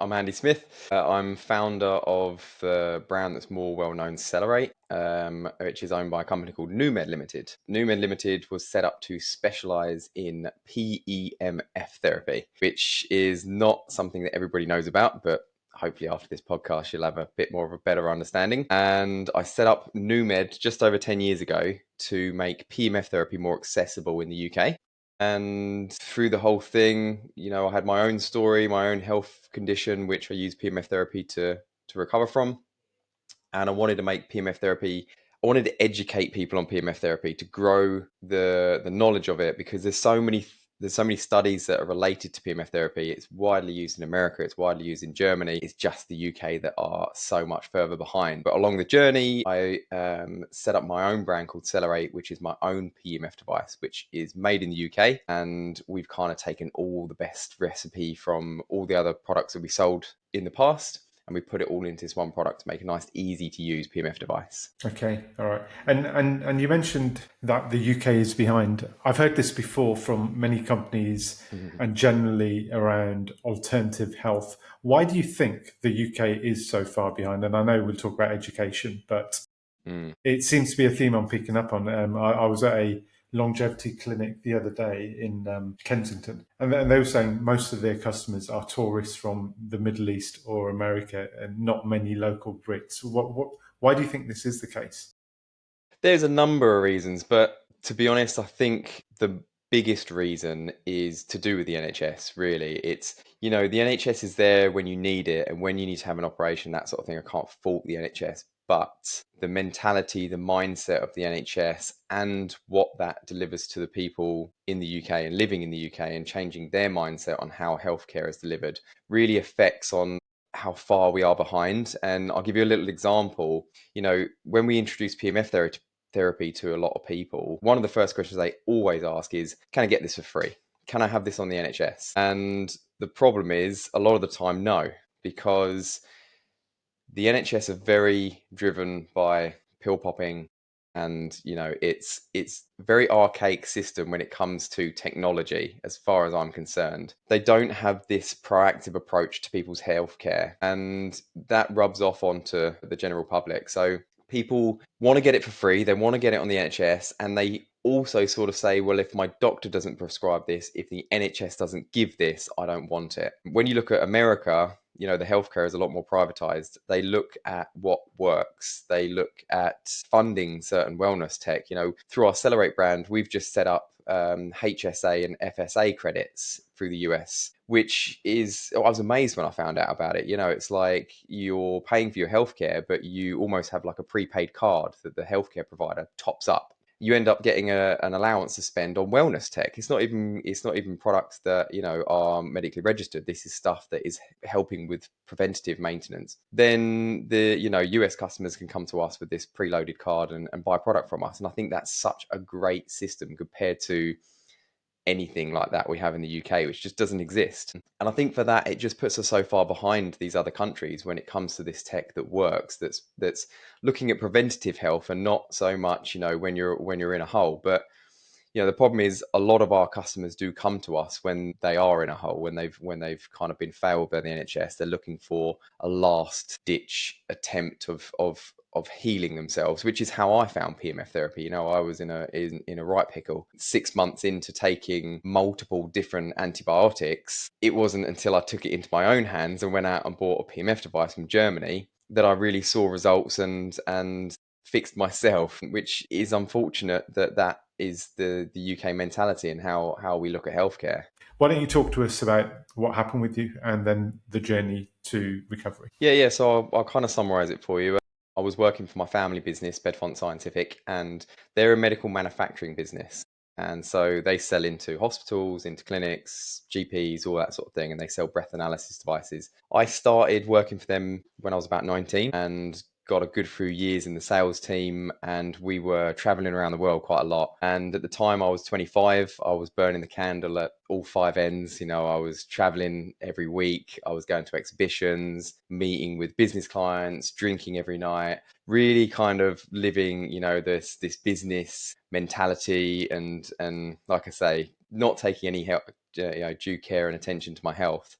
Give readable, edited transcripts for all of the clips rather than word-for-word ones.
I'm Andy Smith. I'm founder of the brand that's more well known, Celler8, which is owned by a company called NewMed Limited. NewMed Limited was set up to specialize in PEMF therapy, which is not something that everybody knows about, but hopefully after this podcast you'll have a bit more of a better understanding. And I set up NewMed just over 10 years ago to make PEMF therapy more accessible in the UK. And through the whole thing, I had my own story, my own health condition, which I used PMF therapy to recover from. And I wanted to make PMF therapy, I wanted to educate people on PMF therapy to grow the knowledge of it, because there's so many studies that are related to PMF therapy. It's widely used in America, it's widely used in Germany. It's just the UK that are so much further behind. But along the journey, I set up my own brand called Celler8, which is my own PMF device, which is made in the UK. And we've kind of taken all the best recipe from all the other products that we sold in the past, and we put it all into this one product to make a nice, easy to use PMF device. Okay, all right. And you mentioned that the UK is behind. I've heard this before from many companies and generally around alternative health. Why do you think the UK is so far behind? And I know we'll talk about education, but it seems to be a theme I'm picking up on. I was at a longevity clinic the other day in Kensington, and they were saying most of their customers are tourists from the Middle East or America, and not many local Brits. Why do you think this is the case? There's a number of reasons, but to be honest, I think the biggest reason is to do with the NHS, really. The NHS is there when you need it and when you need to have an operation, that sort of thing. I can't fault the NHS, but the mentality, the mindset of the NHS and what that delivers to the people in the UK and living in the UK and changing their mindset on how healthcare is delivered really affects on how far we are behind. And I'll give you a little example. When we introduced PMF therapy to a lot of people, one of the first questions they always ask is, can I get this for free? Can I have this on the NHS? And the problem is, a lot of the time, no, because the NHS are very driven by pill popping, and it's a very archaic system when it comes to technology. As far as I'm concerned, they don't have this proactive approach to people's healthcare, and that rubs off onto the general public. So people want to get it for free, they want to get it on the NHS, and they also sort of say, well, if my doctor doesn't prescribe this, if the NHS doesn't give this, I don't want it. When you look at America, the healthcare is a lot more privatized. They look at what works. They look at funding certain wellness tech. Through our Celler8 brand, we've just set up HSA and FSA credits through the US, which I was amazed when I found out about it. It's like you're paying for your healthcare, but you almost have like a prepaid card that the healthcare provider tops up. You end up getting an allowance to spend on wellness tech. It's not even products that are medically registered. This is stuff that is helping with preventative maintenance. Then the US customers can come to us with this preloaded card and buy product from us. And I think that's such a great system compared to anything like that we have in the UK, which just doesn't exist. And I think for that, it just puts us so far behind these other countries when it comes to this tech that works, that's looking at preventative health and not so much, when you're in a hole. But the problem is a lot of our customers do come to us when they are in a hole, when they've kind of been failed by the NHS. They're looking for a last ditch attempt of healing themselves, which is how I found PMF therapy. I was in a right pickle. 6 months into taking multiple different antibiotics, it wasn't until I took it into my own hands and went out and bought a PMF device from Germany that I really saw results and fixed myself, which is unfortunate that is the UK mentality and how we look at healthcare. Why don't you talk to us about what happened with you and then the journey to recovery? Yeah. So I'll kind of summarize it for you. I was working for my family business, Bedfont Scientific, and they're a medical manufacturing business. And so they sell into hospitals, into clinics, GPs, all that sort of thing, and they sell breath analysis devices. I started working for them when I was about 19 and got a good few years in the sales team, and we were traveling around the world quite a lot. And at the time I was 25, I was burning the candle at all five ends. I was traveling every week. I was going to exhibitions, meeting with business clients, drinking every night, really kind of living, this business mentality, and like I say, not taking any help, due care and attention to my health.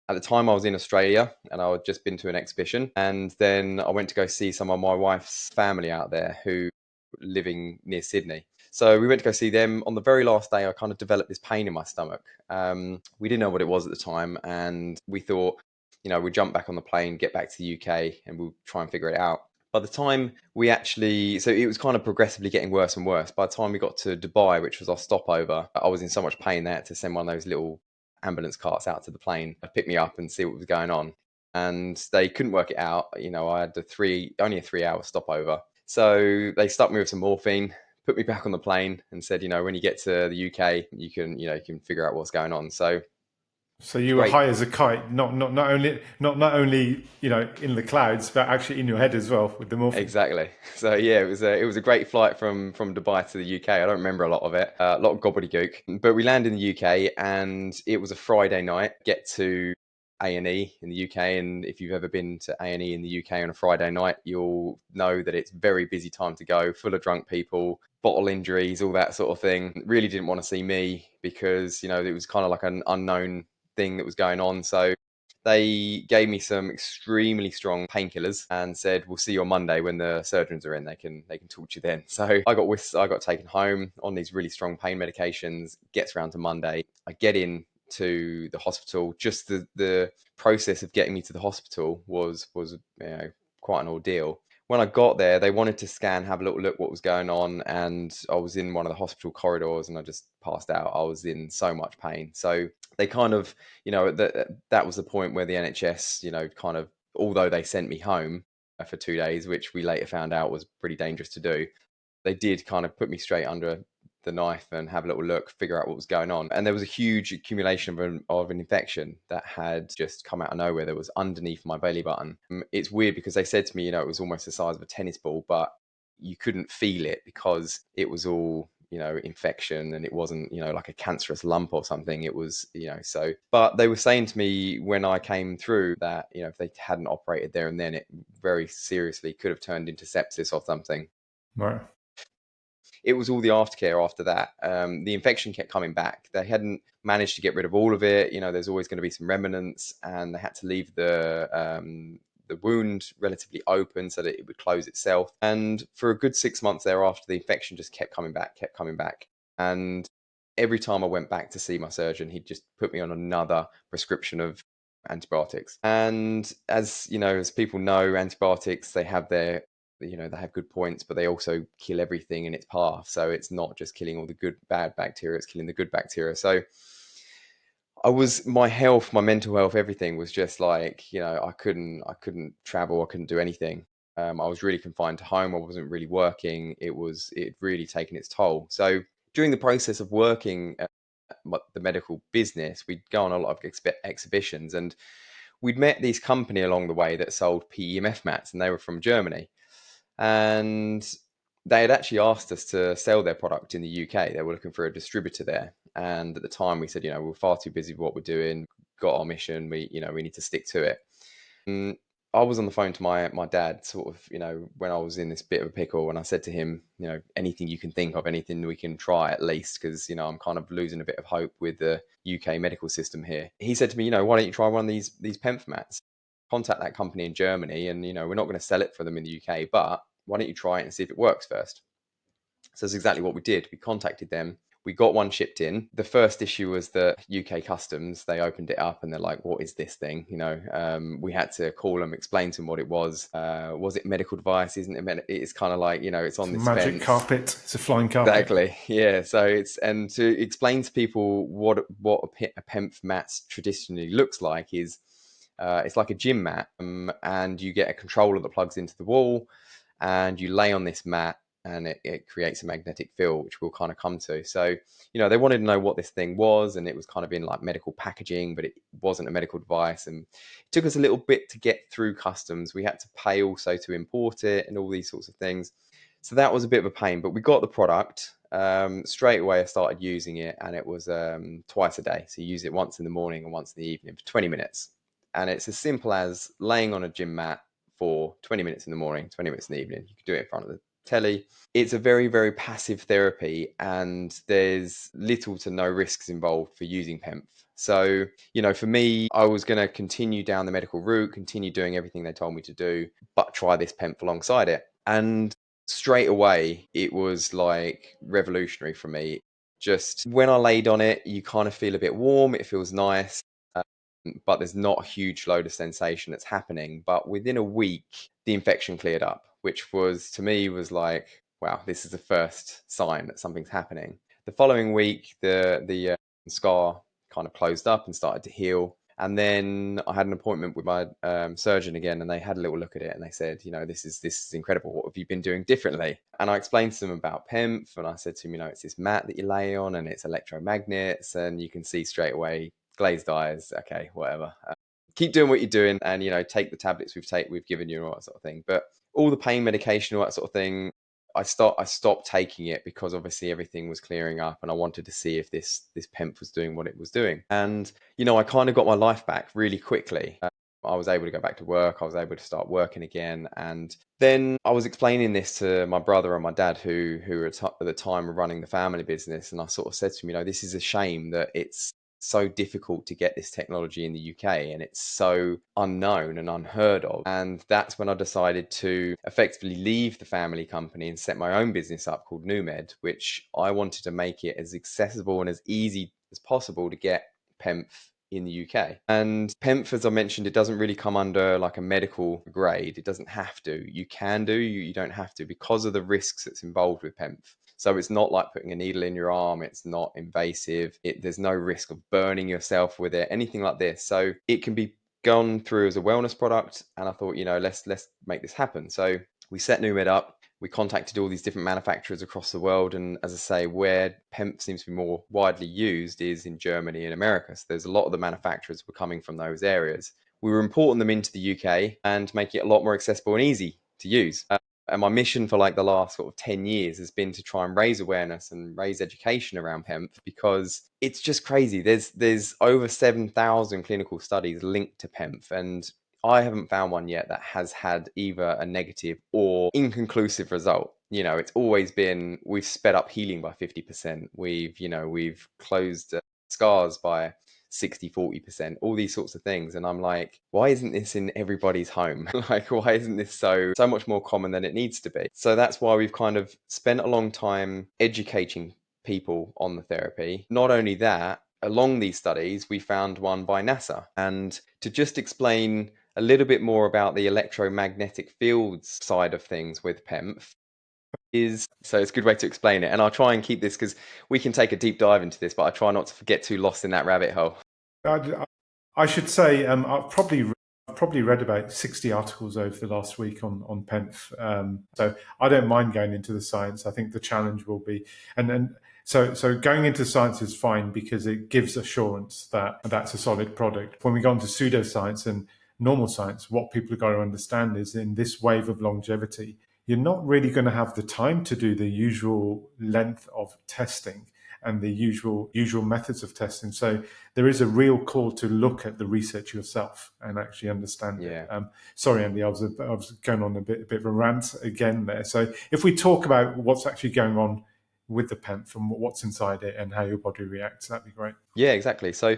At the time, I was in Australia and I had just been to an exhibition. And then I went to go see some of my wife's family out there who were living near Sydney. So we went to go see them. On the very last day, I kind of developed this pain in my stomach. We didn't know what it was at the time. And we thought, we'd jump back on the plane, get back to the UK, and we'll try and figure it out. By the time we actually, so it was kind of progressively getting worse and worse. By the time we got to Dubai, which was our stopover, I was in so much pain they had to send one of those little ambulance carts out to the plane to pick me up and see what was going on. And they couldn't work it out. I had only a 3 hour stopover. So they stuck me with some morphine, put me back on the plane and said, when you get to the UK, you can figure out what's going on. So So you were great. high as a kite, not only in the clouds, but actually in your head as well with the morphine. Exactly. So yeah, it was a great flight from Dubai to the UK. I don't remember a lot of it, a lot of gobbledygook. But we landed in the UK, and it was a Friday night. Get to A&E in the UK, and if you've ever been to A&E in the UK on a Friday night, you'll know that it's very busy time to go, full of drunk people, bottle injuries, all that sort of thing. Really didn't want to see me because it was kind of like an unknown thing that was going on. So they gave me some extremely strong painkillers and said, "We'll see you on Monday when the surgeons are in. They can talk to you then." So I got taken home on these really strong pain medications. Gets around to Monday. I get in to the hospital. Just the process of getting me to the hospital was quite an ordeal. When I got there, they wanted to scan, have a little look what was going on, and I was in one of the hospital corridors, and I just passed out. I was in so much pain. So they kind of, that was the point where the NHS, kind of, although they sent me home for 2 days, which we later found out was pretty dangerous to do, they did kind of put me straight under the knife and have a little look, figure out what was going on. And there was a huge accumulation of an infection that had just come out of nowhere that was underneath my belly button. It's weird because they said to me, it was almost the size of a tennis ball, but you couldn't feel it because it was all infection, and it wasn't like a cancerous lump or something. It was so, but they were saying to me when I came through that if they hadn't operated there and then, it very seriously could have turned into sepsis or something. Right. It was all the aftercare after that. The infection kept coming back. They hadn't managed to get rid of all of it. There's always going to be some remnants, and they had to leave the wound relatively open so that it would close itself. And for a good 6 months thereafter, the infection just kept coming back, kept coming back. And every time I went back to see my surgeon, he'd just put me on another prescription of antibiotics. And as people know, antibiotics, they have good points, but they also kill everything in its path. So it's not just killing all the bad bacteria, it's killing the good bacteria. So my mental health, everything was just like, I couldn't travel, I couldn't do anything. I was really confined to home. I wasn't really working. It really taken its toll. So during the process of working at the medical business, we'd go on a lot of exhibitions, and we'd met these company along the way that sold PEMF mats, and they were from Germany. And they had actually asked us to sell their product in the UK. They were looking for a distributor there. And at the time we said, we're far too busy with what we're doing, got our mission, we need to stick to it. And I was on the phone to my dad, sort of, when I was in this bit of a pickle, and I said to him, anything you can think of, anything we can try at least, because, I'm kind of losing a bit of hope with the UK medical system here. He said to me, why don't you try one of these PEMF mats? Contact that company in Germany, and, we're not going to sell it for them in the UK, but why don't you try it and see if it works first? So that's exactly what we did. We contacted them. We got one shipped in. The first issue was that UK customs, they opened it up and they're like, what is this thing? We had to call them, explain to them what it was. Was it medical device? Isn't it? It's kind of like, it's It's on a this magic fence. carpet. It's a flying carpet. Exactly. Yeah. So and to explain to people what a PEMF mat traditionally looks like is it's like a gym mat, and you get a controller that plugs into the wall, and you lay on this mat, and it creates a magnetic field, which we'll kind of come to. So, they wanted to know what this thing was, and it was kind of in like medical packaging, but it wasn't a medical device. And it took us a little bit to get through customs. We had to pay also to import it and all these sorts of things. So that was a bit of a pain, but we got the product. Straight away, I started using it, and it was twice a day. So you use it once in the morning and once in the evening for 20 minutes. And it's as simple as laying on a gym mat for 20 minutes in the morning, 20 minutes in the evening. You can do it in front of the telly. It's a very, very passive therapy, and there's little to no risks involved for using PEMF. So, for me, I was going to continue down the medical route, continue doing everything they told me to do, but try this PEMF alongside it. And straight away, it was like revolutionary for me. Just when I laid on it, you kind of feel a bit warm, it feels nice, but there's not a huge load of sensation that's happening. But within a week, the infection cleared up, which was to me was like, wow, this is the first sign that something's happening. The following week, the scar kind of closed up and started to heal. And then I had an appointment with my surgeon again, and they had a little look at it, and they said, this is incredible. What have you been doing differently? And I explained to them about PEMF, and I said to them, it's this mat that you lay on, and it's electromagnets, and you can see straight away glazed eyes. Okay, whatever. Keep doing what you're doing, and take the tablets we've given you, and all that sort of thing. But all the pain medication, all that sort of thing, I stopped taking it because obviously everything was clearing up, and I wanted to see if this PEMF was doing what it was doing. And I kind of got my life back really quickly. I was able to go back to work. I was able to start working again, and then I was explaining this to my brother and my dad, who were at the time were running the family business, and I sort of said to them, this is a shame that it's so difficult to get this technology in the UK, and it's so unknown and unheard of. And that's when I decided to effectively leave the family company and set my own business up called NewMed, which I wanted to make it as accessible and as easy as possible to get PEMF in the UK. And PEMF, as I mentioned, it doesn't really come under like a medical grade. It doesn't have to. You can do, you don't have to, because of the risks that's involved with PEMF. So it's not like putting a needle in your arm. It's not invasive. There's no risk of burning yourself with it, anything like this. So it can be gone through as a wellness product. And I thought, let's make this happen. So we set NewMed up. We contacted all these different manufacturers across the world. And as I say, where PEMF seems to be more widely used is in Germany and America. So there's a lot of the manufacturers were coming from those areas. We were importing them into the UK and making it a lot more accessible and easy to use. And my mission for like the last sort of 10 years has been to try and raise awareness and raise education around PEMF, because it's just crazy. There's over 7,000 clinical studies linked to PEMF, and I haven't found one yet that has had either a negative or inconclusive result. It's always been, we've sped up healing by 50%. We've closed scars by 60-40%, all these sorts of things. And I'm like, why isn't this in everybody's home? Like, why isn't this so much more common than it needs to be? So that's why we've kind of spent a long time educating people on the therapy. Not only that, along these studies, we found one by NASA. And to just explain a little bit more about the electromagnetic fields side of things with PEMF, so it's a good way to explain it. And I'll try and keep this, because we can take a deep dive into this, but I try not to get too lost in that rabbit hole. I should say I've probably read about 60 articles over the last week on PEMF. So I don't mind going into the science. I think the challenge will be, so going into science is fine because it gives assurance that that's a solid product. When we go into pseudoscience and normal science, what people have got to understand is, in this wave of longevity, you're not really going to have the time to do the usual length of testing and the usual methods of testing. So there is a real call to look at the research yourself and actually understand it. Yeah. Sorry, Andy, I was going on a bit of a rant again there. So if we talk about what's actually going on with the PEMF and what's inside it and how your body reacts, that'd be great. Yeah, exactly. So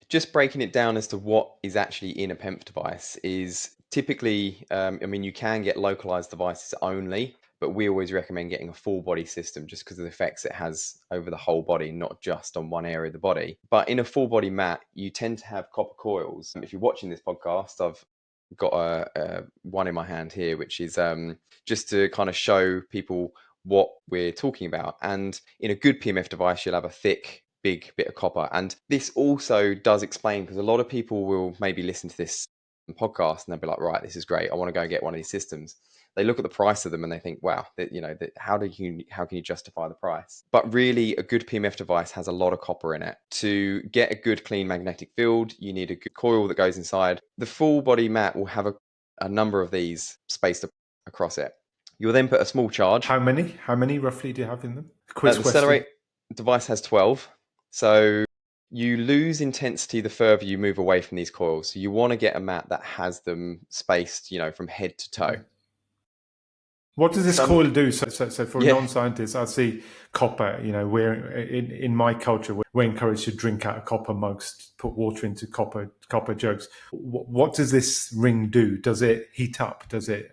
just breaking it down as to what is actually in a PEMF device is typically, you can get localized devices only, but we always recommend getting a full body system just because of the effects it has over the whole body, not just on one area of the body. But in a full body mat, you tend to have copper coils. If you're watching this podcast, I've got a one in my hand here, which is just to kind of show people what we're talking about. And in a good PMF device, you'll have a thick, big bit of copper. And this also does explain, because a lot of people will maybe listen to this podcast and they'll be like, right, this is great. I want to go and get one of these systems. They look at the price of them and they think, wow, how can you justify the price? But really, a good PMF device has a lot of copper in it. To get a good clean magnetic field, you need a good coil that goes inside. The full body mat will have a number of these spaced across it. You'll then put a small charge. How many? How many roughly do you have in them? Quiz The question. Celler8 device has 12. So you lose intensity the further you move away from these coils. So you want to get a mat that has them spaced, from head to toe. What does this Some, coil do? So for yeah. non-scientists, I see copper. We're in my culture, we're encouraged to drink out of copper mugs, put water into copper jugs. What does this ring do? Does it heat up? Does it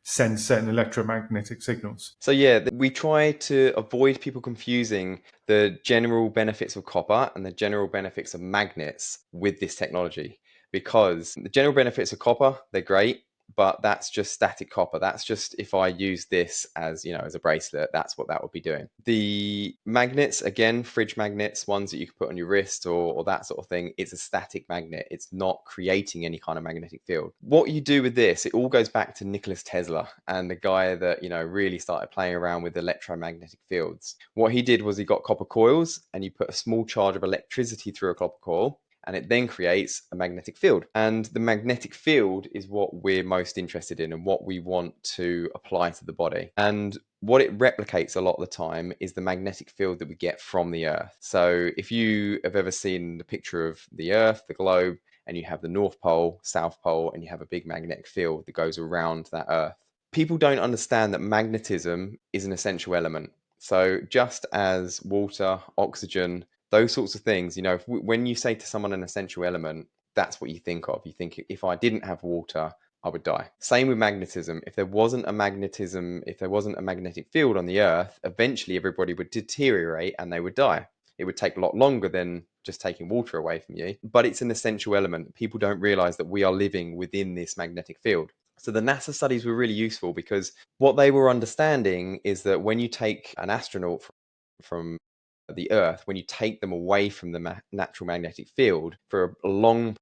send certain electromagnetic signals? So yeah, we try to avoid people confusing the general benefits of copper and the general benefits of magnets with this technology, because the general benefits of copper, they're great, but that's just static copper. That's just if I use this as, as a bracelet, that's what that would be doing. The magnets, again, fridge magnets, ones that you can put on your wrist or that sort of thing, it's a static magnet. It's not creating any kind of magnetic field. What you do with this, it all goes back to Nikola Tesla and the guy that, really started playing around with electromagnetic fields. What he did was he got copper coils and you put a small charge of electricity through a copper coil, and it then creates a magnetic field. And the magnetic field is what we're most interested in and what we want to apply to the body. And what it replicates a lot of the time is the magnetic field that we get from the Earth. So if you have ever seen the picture of the Earth, the globe, and you have the North Pole, South Pole, and you have a big magnetic field that goes around that Earth. People don't understand that magnetism is an essential element. So just as water, oxygen, those sorts of things, when you say to someone an essential element, that's what you think of. You think, if I didn't have water, I would die. Same with magnetism. If there wasn't a magnetic field on the Earth, eventually everybody would deteriorate and they would die. It would take a lot longer than just taking water away from you, but it's an essential element. People don't realize that we are living within this magnetic field. So the NASA studies were really useful because what they were understanding is that when you take an astronaut from the Earth, when you take them away from the natural magnetic field for a long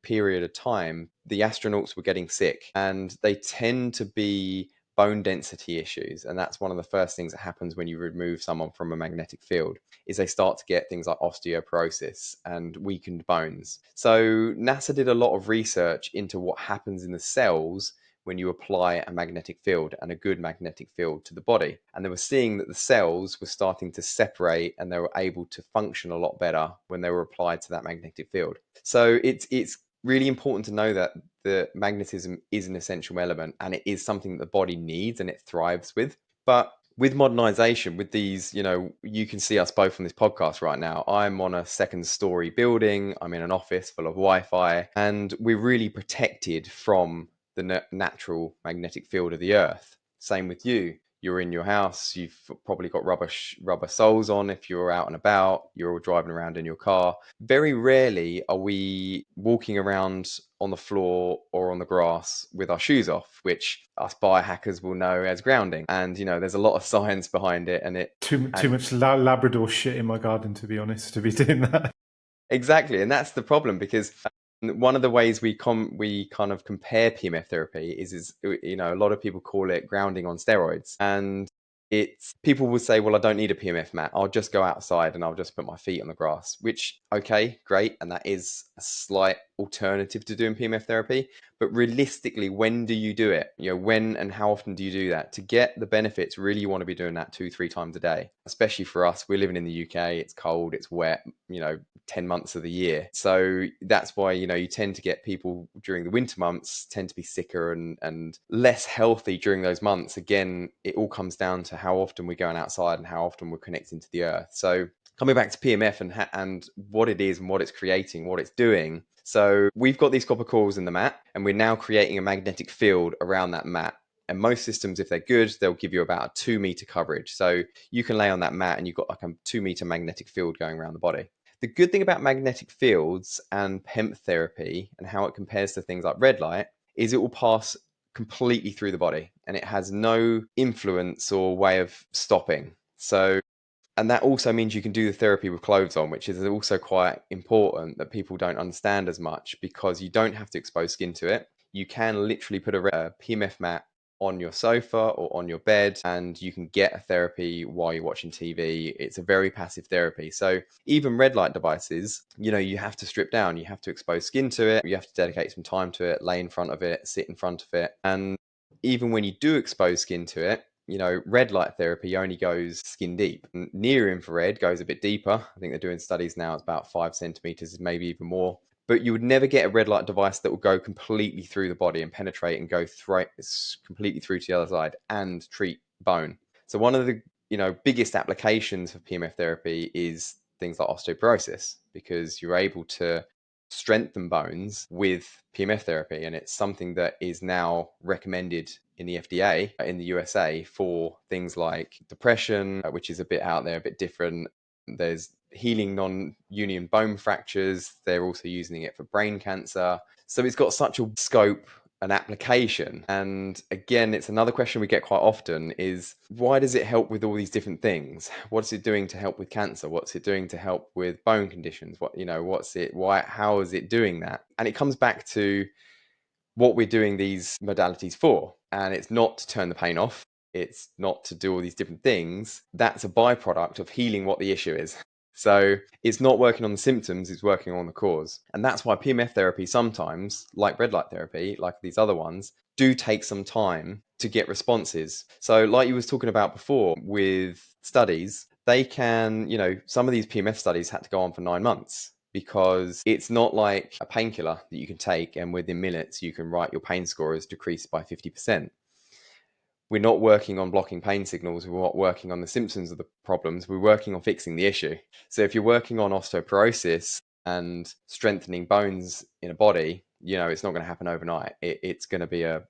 period of time, the astronauts were getting sick, and they tend to be bone density issues. And that's one of the first things that happens when you remove someone from a magnetic field, is they start to get things like osteoporosis and weakened bones. So NASA did a lot of research into what happens in the cells when you apply a magnetic field and a good magnetic field to the body. And they were seeing that the cells were starting to separate and they were able to function a lot better when they were applied to that magnetic field. So it's really important to know that the magnetism is an essential element and it is something that the body needs and it thrives with. But with modernization, with these, you can see us both on this podcast right now. I'm on a second story building. I'm in an office full of Wi-Fi, and we're really protected from the natural magnetic field of the Earth. Same with you. You're in your house. You've probably got rubber soles on if you're out and about. You're all driving around in your car. Very rarely are we walking around on the floor or on the grass with our shoes off, which us biohackers will know as grounding. And there's a lot of science behind it, and it Too and much Labrador shit in my garden, to be honest, to be doing that. exactly, and that's the problem because one of the ways we kind of compare PMF therapy is a lot of people call it grounding on steroids, and it's people will say, well, I don't need a PMF mat. I'll just go outside and I'll just put my feet on the grass, which okay, great, and that is a slight alternative to doing PMF therapy. But realistically, when do you do it? When and how often do you do that? To get the benefits, really, you want to be doing that 2-3 times a day. Especially for us, we're living in the UK. It's cold, it's wet. 10 months of the year. So that's why, you tend to get people during the winter months tend to be sicker and less healthy during those months. Again, it all comes down to how often we're going outside and how often we're connecting to the earth. So coming back to PMF and what it is and what it's creating, what it's doing. So we've got these copper coils in the mat, and we're now creating a magnetic field around that mat. And most systems, if they're good, they'll give you about a 2 meter coverage. So you can lay on that mat and you've got like a 2 meter magnetic field going around the body. The good thing about magnetic fields and PEMF therapy and how it compares to things like red light is it will pass completely through the body and it has no influence or way of stopping. So, and that also means you can do the therapy with clothes on, which is also quite important that people don't understand as much, because you don't have to expose skin to it. You can literally put a PMF mat on your sofa or on your bed, and you can get a therapy while you're watching TV. It's a very passive therapy. So even red light devices, you have to strip down, you have to expose skin to it, you have to dedicate some time to it, lay in front of it, sit in front of it. And even when you do expose skin to it, red light therapy only goes skin deep. Near infrared goes a bit deeper. I think they're doing studies now, it's about 5 centimeters, maybe even more. but you would never get a red light device that will go completely through the body and penetrate and go completely through to the other side and treat bone. So one of the biggest applications of PMF therapy is things like osteoporosis, because you're able to strengthen bones with PMF therapy, and it's something that is now recommended in the FDA in the USA for things like depression, which is a bit out there, a bit different. There's healing non-union bone fractures. They're also using it for brain cancer. So it's got such a scope, an application. And again, it's another question we get quite often is, why does it help with all these different things? What's it doing to help with cancer? What's it doing to help with bone conditions? How is it doing that? And it comes back to what we're doing these modalities for. And it's not to turn the pain off. It's not to do all these different things. That's a byproduct of healing what the issue is. So it's not working on the symptoms, it's working on the cause. And that's why PMF therapy sometimes, like red light therapy, like these other ones, do take some time to get responses. So like you was talking about before with studies, they can, some of these PMF studies had to go on for 9 months, because it's not like a painkiller that you can take and within minutes you can write your pain score has decreased by 50%. We're not working on blocking pain signals. We're not working on the symptoms of the problems. We're working on fixing the issue. So if you're working on osteoporosis and strengthening bones in a body, it's not going to happen overnight. It's going to be a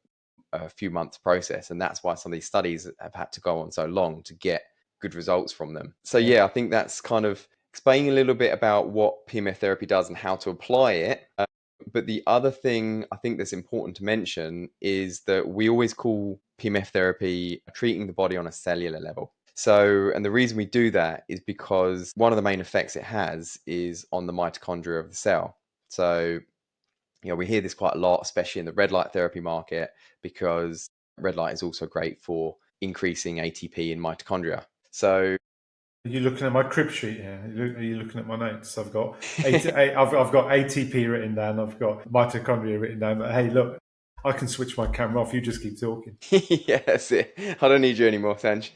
few months process. And that's why some of these studies have had to go on so long to get good results from them. So yeah, I think that's kind of explaining a little bit about what PMF therapy does and how to apply it. But the other thing I think that's important to mention is that we always call PMF therapy treating the body on a cellular level. So, and the reason we do that is because one of the main effects it has is on the mitochondria of the cell. So, we hear this quite a lot, especially in the red light therapy market, because red light is also great for increasing ATP in mitochondria. So, are you looking at my crib sheet here? Are you looking at my notes? I've got I've got ATP written down. I've got mitochondria written down. But hey, look, I can switch my camera off. You just keep talking. yeah, that's it. I don't need you anymore, Sanj.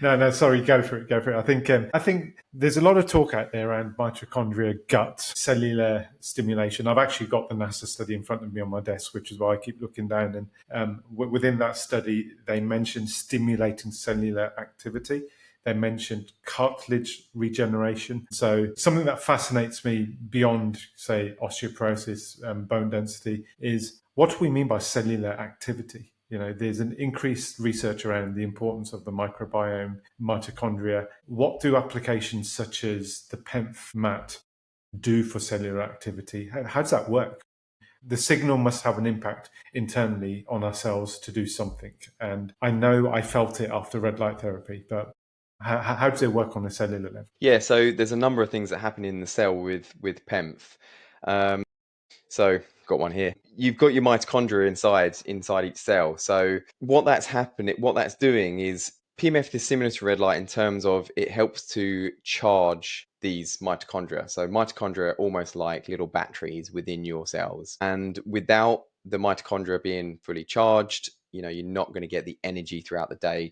No, sorry, go for it, go for it. I think there's a lot of talk out there around mitochondria, gut, cellular stimulation. I've actually got the NASA study in front of me on my desk, which is why I keep looking down. And within that study, they mentioned stimulating cellular activity. They mentioned cartilage regeneration. So something that fascinates me beyond, say, osteoporosis, bone density, is what do we mean by cellular activity? There's an increased research around the importance of the microbiome, mitochondria. What do applications such as the PEMF mat do for cellular activity? How does that work? The signal must have an impact internally on our cells to do something. And I know I felt it after red light therapy, but how does it work on a cellular level? Yeah, so there's a number of things that happen in the cell with PEMF. So got one here. You've got your mitochondria inside each cell. So what that's doing is PMF is similar to red light in terms of it helps to charge these mitochondria. So mitochondria are almost like little batteries within your cells. And without the mitochondria being fully charged, you're not going to get the energy throughout the day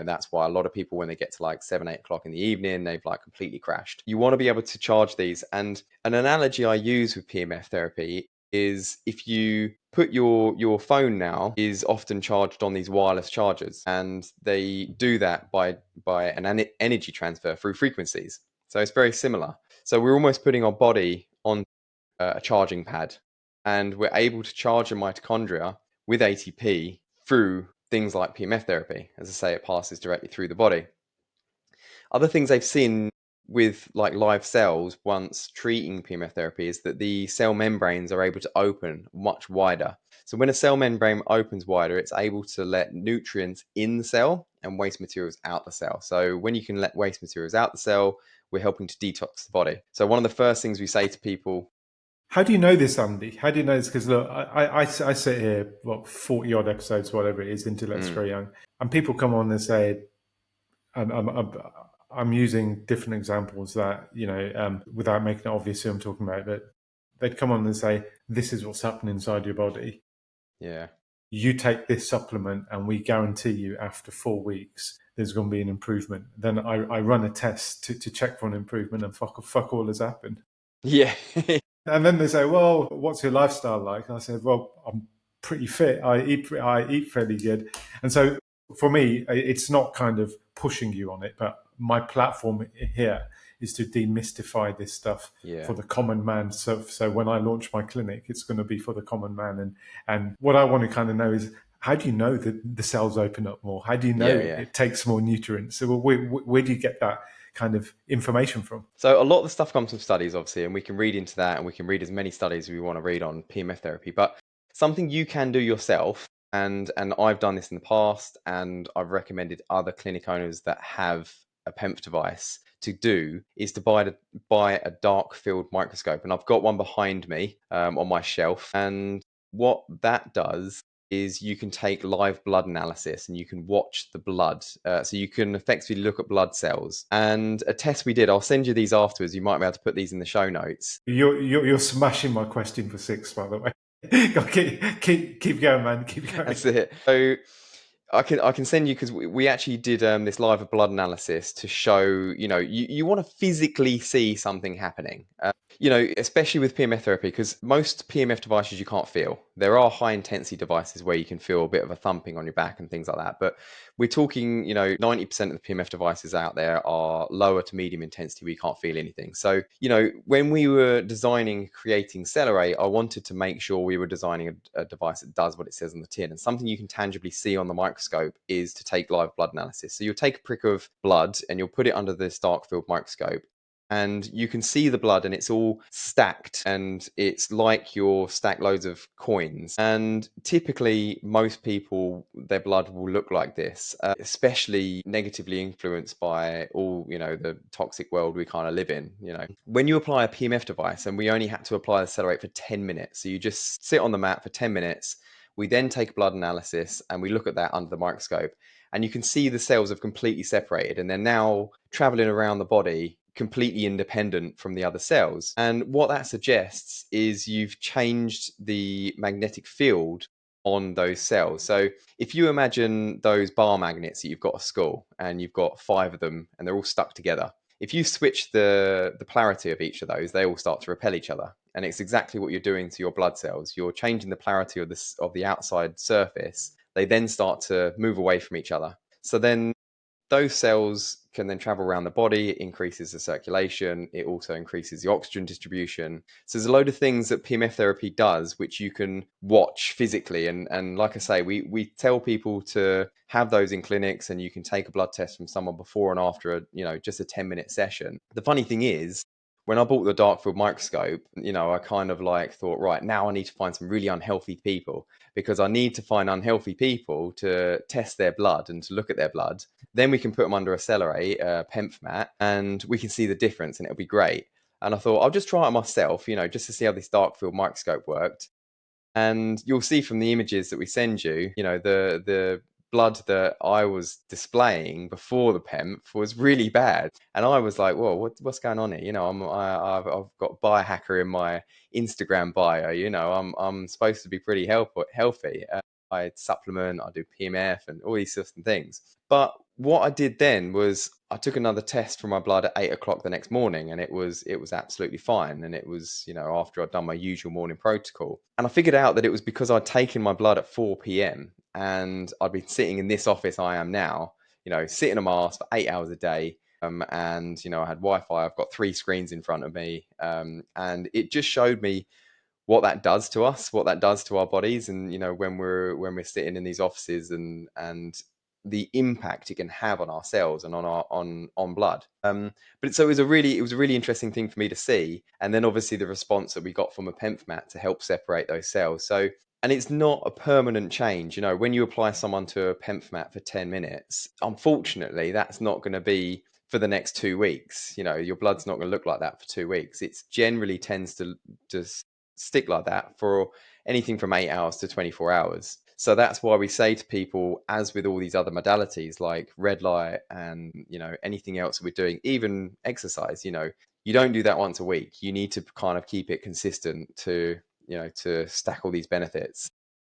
that's why a lot of people, when they get to like 7-8 o'clock in the evening, they've like completely crashed. You want to be able to charge these. And an analogy I use with PMF therapy is, if you put your phone now is often charged on these wireless chargers, and they do that by an energy transfer through frequencies. So it's very similar. So we're almost putting our body on a charging pad, and we're able to charge a mitochondria with ATP through things like PMF therapy. As I say, it passes directly through the body. Other things they've seen with like live cells once treating PMF therapy is that the cell membranes are able to open much wider. So when a cell membrane opens wider, it's able to let nutrients in the cell and waste materials out the cell. So when you can let waste materials out the cell, we're helping to detox the body. So one of the first things we say to people. How do you know this, Andy? How do you know this? Because look, I sit here, 40 odd episodes, whatever it is, into Let's Grow Young, and people come on and say, and I'm using different examples that, without making it obvious who I'm talking about, but they'd come on and say, this is what's happening inside your body. Yeah. You take this supplement and we guarantee you after 4 weeks, there's going to be an improvement. Then I run a test to check for an improvement, and fuck all has happened. Yeah. And then they say, "Well, what's your lifestyle like?" I said, "Well, I'm pretty fit. I eat fairly good." And so for me, it's not kind of pushing you on it, but my platform here is to demystify this stuff Yeah. for the common man. So when I launch my clinic, it's going to be for the common man. And what I want to kind of know is, how do you know that the cells open up more? How do you know Yeah, it, yeah. it takes more nutrients? So where do you get that kind of information from? So a lot of the stuff comes from studies, obviously, and we can read into that, and we can read as many studies as we want to read on PMF therapy. But something you can do yourself, and I've done this in the past, and I've recommended other clinic owners that have a PEMF device to do, is to buy a dark field microscope, and I've got one behind me on my shelf. And what that does is you can take live blood analysis and you can watch the blood. So you can effectively look at blood cells. And a test we did, I'll send you these afterwards. You might be able to put these in the show notes. You're smashing my question for six, by the way. Keep going, man. Keep going. That's it. So I can send you, because we actually did this live blood analysis to show, you want to physically see something happening. Especially with PMF therapy, because most PMF devices you can't feel. There are high intensity devices where you can feel a bit of a thumping on your back and things like that. But we're talking, 90% of the PMF devices out there are lower to medium intensity where you can't feel anything. So, when we were designing, creating Celler8, I wanted to make sure we were designing a device that does what it says on the tin. And something you can tangibly see on the microscope is to take live blood analysis. So you'll take a prick of blood and you'll put it under this dark field microscope, and you can see the blood and it's all stacked, and it's like you're stacked loads of coins. And typically most people, their blood will look like this, especially negatively influenced by all, the toxic world we kind of live in. When you apply a PMF device, and we only had to apply the Celler8 for 10 minutes, so you just sit on the mat for 10 minutes. We then take blood analysis and we look at that under the microscope, and you can see the cells have completely separated, and they're now traveling around the body completely independent from the other cells. And what that suggests is you've changed the magnetic field on those cells. So if you imagine those bar magnets that you've got at school, and you've got 5 of them and they're all stuck together, if you switch the polarity of each of those, they all start to repel each other. And it's exactly what you're doing to your blood cells. You're changing the polarity of the outside surface. They then start to move away from each other. So then those cells can then travel around the body. It increases the circulation. It also increases the oxygen distribution. So there's a load of things that PMF therapy does, which you can watch physically. And like I say, we tell people to have those in clinics, and you can take a blood test from someone before and after just a 10-minute session. The funny thing is, when I bought the dark field microscope, I kind of like thought, right, now I need to find some really unhealthy people, because I need to find unhealthy people to test their blood and to look at their blood. Then we can put them under a Celler8 PEMF mat, and we can see the difference, and it'll be great. And I thought, I'll just try it myself, just to see how this dark field microscope worked. And you'll see from the images that we send you, the blood that I was displaying before the PEMF was really bad. And I was like, whoa, what's going on here? I've got biohacker in my Instagram bio. I'm supposed to be pretty healthy. I supplement, I do PMF and all these sorts of things. But what I did then was I took another test for my blood at 8 o'clock the next morning, and it was absolutely fine. And it was, after I'd done my usual morning protocol. And I figured out that it was because I'd taken my blood at 4 p.m. and I'd been sitting in this office I am now, sitting on my ass for 8 hours a day. And I had Wi-Fi. I've got 3 screens in front of me, and it just showed me what that does to us, what that does to our bodies. And when we're sitting in these offices, and the impact it can have on our cells and on our on blood. But so it was a really interesting thing for me to see. And then obviously the response that we got from a PEMF mat to help separate those cells. So, and it's not a permanent change. When you apply someone to a PEMF mat for 10 minutes, unfortunately that's not going to be for the next 2 weeks. Your blood's not going to look like that for 2 weeks. It generally tends to stick like that for anything from 8 hours to 24 hours. So that's why we say to people, as with all these other modalities like red light and anything else we're doing, even exercise, you don't do that once a week. You need to kind of keep it consistent to stack all these benefits.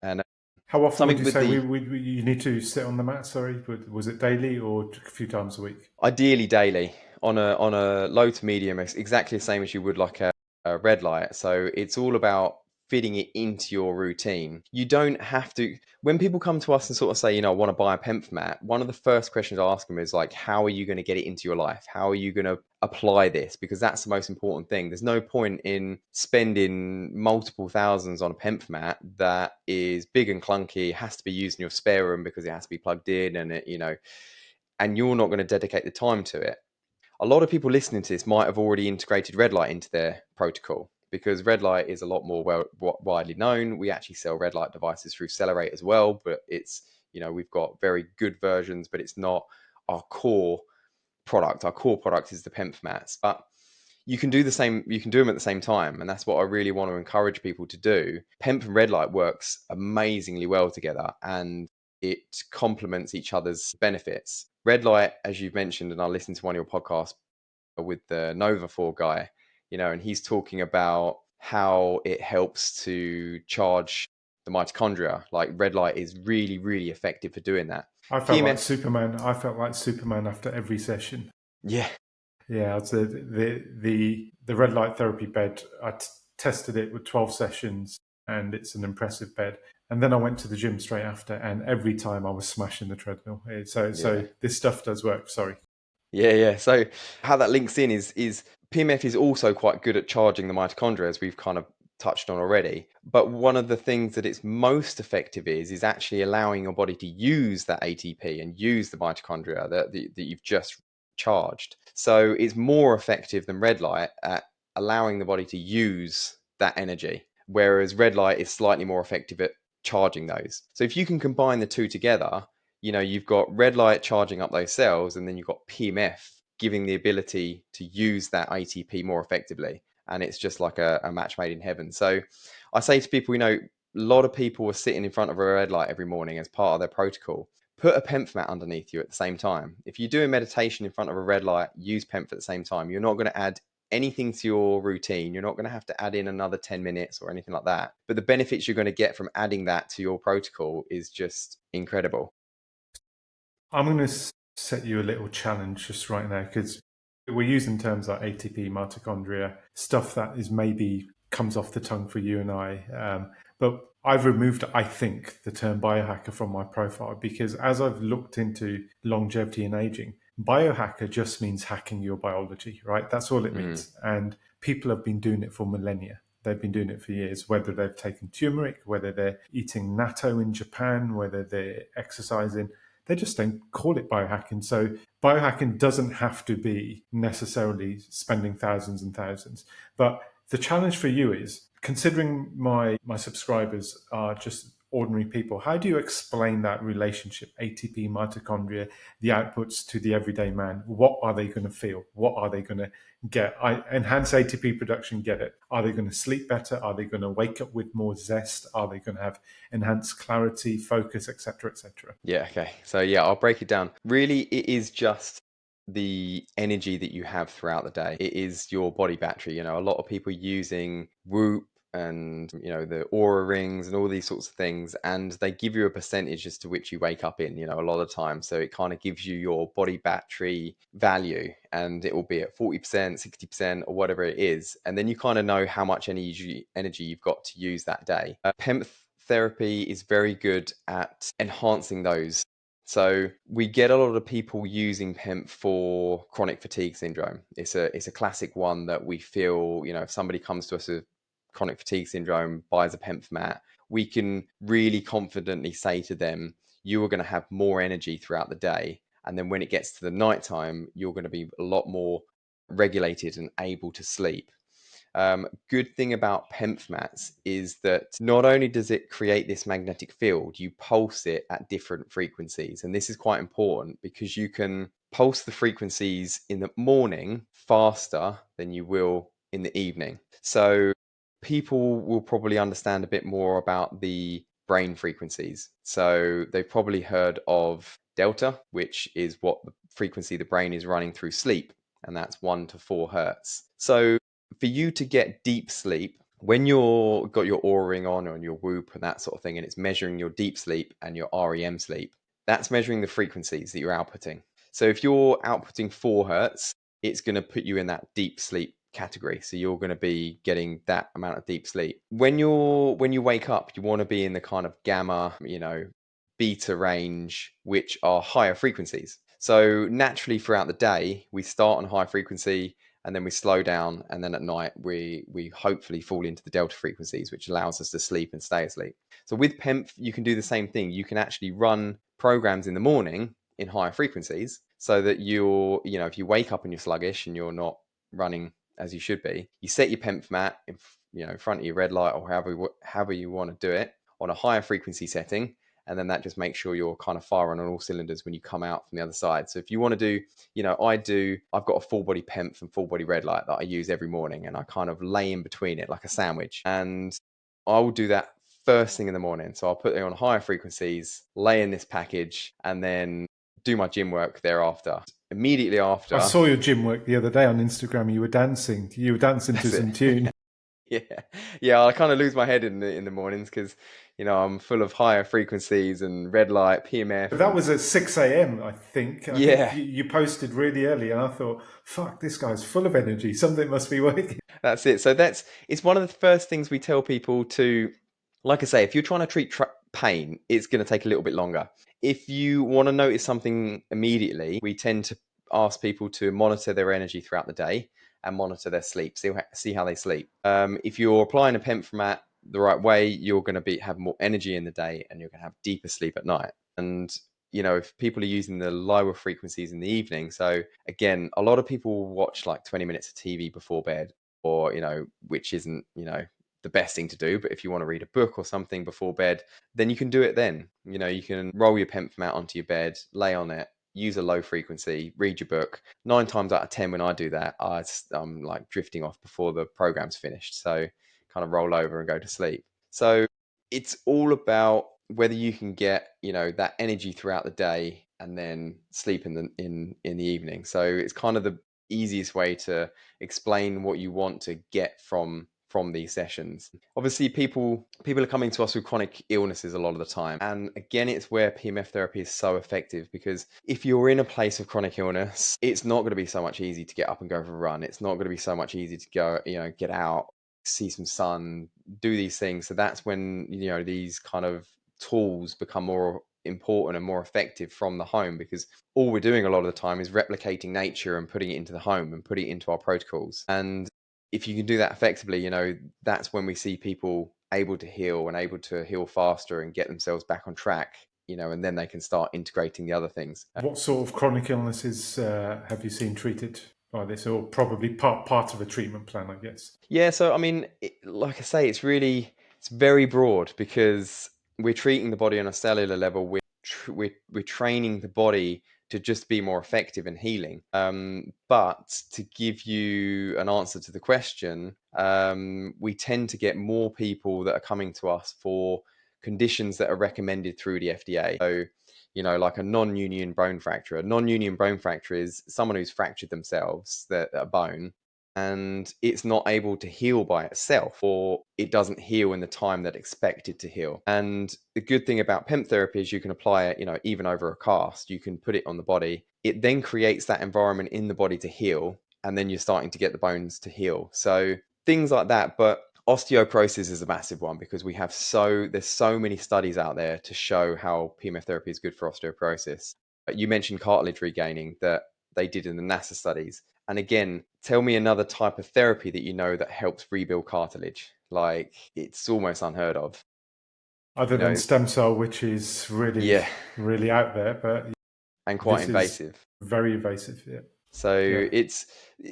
And How often would something you with say the you need to sit on the mat? Sorry, was it daily or a few times a week? ideally daily on a low to medium, exactly the same as you would like red light. So it's all about fitting it into your routine. You don't have to. When people come to us and sort of say, I want to buy a PEMF mat, one of the first questions I ask them is like, how are you going to get it into your life? How are you going to apply this? Because that's the most important thing. There's no point in spending multiple thousands on a PEMF mat that is big and clunky, has to be used in your spare room because it has to be plugged in, and and you're not going to dedicate the time to it. A lot of people listening to this might have already integrated red light into their protocol, because red light is a lot more widely known. We actually sell red light devices through Celler8 as well, but it's, we've got very good versions, but it's not our core product. Our core product is the PEMF mats, but you can do the same. You can do them at the same time, and that's what I really want to encourage people to do. PEMF and red light works amazingly well together, and it complements each other's benefits. Red light, as you've mentioned, and I listened to one of your podcasts with the Nova 4 guy, and he's talking about how it helps to charge the mitochondria. Like red light is really, really effective for doing that. I felt like PMF, Superman. I felt like Superman after every session. yeah, Yeah, I'd say the red light therapy bed. Tested it with 12 sessions, and it's an impressive bed. And then I went to the gym straight after, and every time I was smashing the treadmill. So yeah. this stuff does work. Sorry. Yeah. So how that links in is PMF is also quite good at charging the mitochondria, as we've kind of touched on already. But one of the things that it's most effective is actually allowing your body to use that ATP and use the mitochondria that you've just charged. So it's more effective than red light at allowing the body to use that energy, whereas red light is slightly more effective at charging those. So if you can combine the two together, you've got red light charging up those cells, and then you've got PMF giving the ability to use that ATP more effectively. And it's just like a match made in heaven. So I say to people, a lot of people are sitting in front of a red light every morning as part of their protocol. Put a PEMF mat underneath you at the same time. If you do a meditation in front of a red light, use PEMF at the same time. You're not going to add anything to your routine. You're not going to have to add in another 10 minutes or anything like that. But the benefits you're going to get from adding that to your protocol is just incredible. I'm going to set you a little challenge just right now, because we're using terms like ATP, mitochondria, stuff that is maybe comes off the tongue for you and I. But I've removed, I think, the term biohacker from my profile, because as I've looked into longevity and aging, biohacker just means hacking your biology, right? That's all it Mhm. means. And people have been doing it for millennia. They've been doing it for years, whether they've taken turmeric, whether they're eating natto in Japan, whether they're exercising. They just don't call it biohacking. So biohacking doesn't have to be necessarily spending thousands and thousands. But the challenge for you is, considering my subscribers are just ordinary people, how do you explain that relationship, ATP, mitochondria, the outputs to the everyday man? What are they going to feel? What are they going to get? Enhance ATP production, get it. Are they going to sleep better? Are they going to wake up with more zest? Are they going to have enhanced clarity, focus, etc., etc.? Yeah, okay. So yeah, I'll break it down. Really, it is just the energy that you have throughout the day. It is your body battery. A lot of people using Whoop and the Aura rings and all these sorts of things, and they give you a percentage as to which you wake up in, a lot of times. So it kind of gives you your body battery value, and it will be at 40%, 60%, or whatever it is. And then you kind of know how much energy you've got to use that day. PEMF therapy is very good at enhancing those. So we get a lot of people using PEMF for chronic fatigue syndrome. It's a classic one that we feel, if somebody comes to us with chronic fatigue syndrome, buys a PEMF mat, we can really confidently say to them, you are going to have more energy throughout the day. And then when it gets to the nighttime, you're going to be a lot more regulated and able to sleep. Good thing about PEMF mats is that not only does it create this magnetic field, you pulse it at different frequencies. And this is quite important because you can pulse the frequencies in the morning faster than you will in the evening. So people will probably understand a bit more about the brain frequencies. So they've probably heard of delta, which is what the frequency the brain is running through sleep, and that's 1 to 4 hertz. So for you to get deep sleep, when you're got your Oura ring on or your Whoop and that sort of thing, and it's measuring your deep sleep and your REM sleep, that's measuring the frequencies that you're outputting. So if you're outputting 4 hertz, it's going to put you in that deep sleep category. So you're going to be getting that amount of deep sleep. When you wake up, you want to be in the kind of gamma, beta range, which are higher frequencies. So naturally throughout the day, we start on high frequency and then we slow down, and then at night we hopefully fall into the delta frequencies, which allows us to sleep and stay asleep. So with PEMF, you can do the same thing. You can actually run programs in the morning in higher frequencies, so that if you wake up and you're sluggish and you're not running as you should be, you set your PEMF mat in front of your red light, or however you want to do it, on a higher frequency setting, and then that just makes sure you're kind of firing on all cylinders when you come out from the other side. So if you want to do, I've got a full body PEMF and full body red light that I use every morning, and I kind of lay in between it like a sandwich. And I will do that first thing in the morning. So I'll put it on higher frequencies, lay in this package, and then do my gym work thereafter. Immediately I after, saw your gym work the other day on Instagram. You were dancing. You were dancing to that's it. some tune. Yeah, yeah. I kind of lose my head in the mornings because I'm full of higher frequencies and red light, But PMF, that and was at 6 a.m., I think. I think yeah, you posted really early, and I thought, fuck, this guy's full of energy. Something must be working. that's it. So it's one of the first things we tell people to, like I say, if you're trying to treat pain, it's going to take a little bit longer. If you want to notice something immediately, we tend to ask people to monitor their energy throughout the day and monitor their sleep, see how they sleep. If you're applying a PEMF mat the right way, you're going to have more energy in the day, and you're going to have deeper sleep at night. And if people are using the lower frequencies in the evening, so again, a lot of people watch like 20 minutes of TV before bed, or which isn't the best thing to do. But if you want to read a book or something before bed, then you can do it then. You can roll your PEMF mat onto your bed, lay on it, use a low frequency, read your book. 9 times out of 10, when I do that, I'm like drifting off before the program's finished. So kind of roll over and go to sleep. So it's all about whether you can get that energy throughout the day and then sleep in the evening. So it's kind of the easiest way to explain what you want to get from these sessions. Obviously, people are coming to us with chronic illnesses a lot of the time, and again, it's where PMF therapy is so effective, because if you're in a place of chronic illness, it's not going to be so much easy to get up and go for a run. It's not going to be so much easy to go get out, see some sun, do these things. So that's when these kind of tools become more important and more effective from the home, because all we're doing a lot of the time is replicating nature and putting it into the home and putting it into our protocols. And if you can do that effectively, that's when we see people able to heal and able to heal faster and get themselves back on track, and then they can start integrating the other things. What sort of chronic illnesses have you seen treated by this, or probably part of a treatment plan, I guess? Yeah, so I mean, like I say, it's very broad, because we're treating the body on a cellular level. We're training the body to just be more effective in healing. But to give you an answer to the question, we tend to get more people that are coming to us for conditions that are recommended through the FDA. So, like a non-union bone fracture. A non-union bone fracture is someone who's fractured themselves, a bone, and it's not able to heal by itself, or it doesn't heal in the time that expected to heal. And the good thing about PEMF therapy is you can apply it, even over a cast. You can put it on the body. It then creates that environment in the body to heal, and then you're starting to get the bones to heal. So things like that. But osteoporosis is a massive one, because there's so many studies out there to show how PMF therapy is good for osteoporosis. You mentioned cartilage regaining that they did in the NASA studies. And again, tell me another type of therapy that helps rebuild cartilage. Like, it's almost unheard of. Other You than know, stem cell, which is really, yeah, really out there, but and quite this is invasive. very invasive. Yeah. Yeah. So it's,